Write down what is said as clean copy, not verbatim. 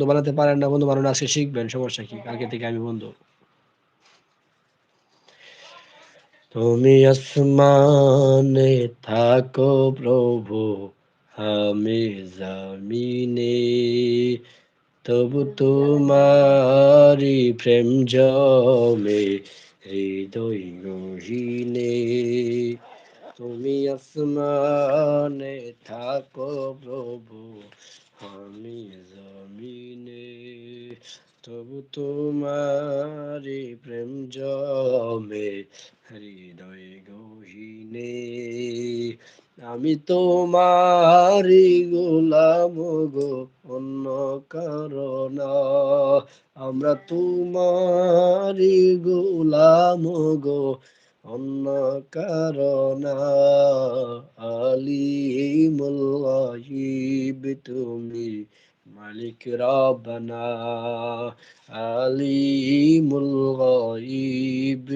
বানাতে পারেন না, বন্ধু বানানো আজকে শিখবেন, সমস্যা কি? কালকে থেকে আমি বন্ধু। তুমি আসমানে থাকো প্রভু, আমি জমিনে, তবু তোমারি প্রেম জমে হৃদয় গহীনে। তুমি আসমানে থাকো প্রভু, আমি জমিনে, তবু তোমারি প্রেম জমে হৃদয় গহীনে। আমি তোমারি গোলাম গো, অন্য কারণা, আমরা তোমারি গোলাম গো, অন্য কারণা। আলিমুল গায়ব তুমি, মালিক রব্বানা, আলিমুল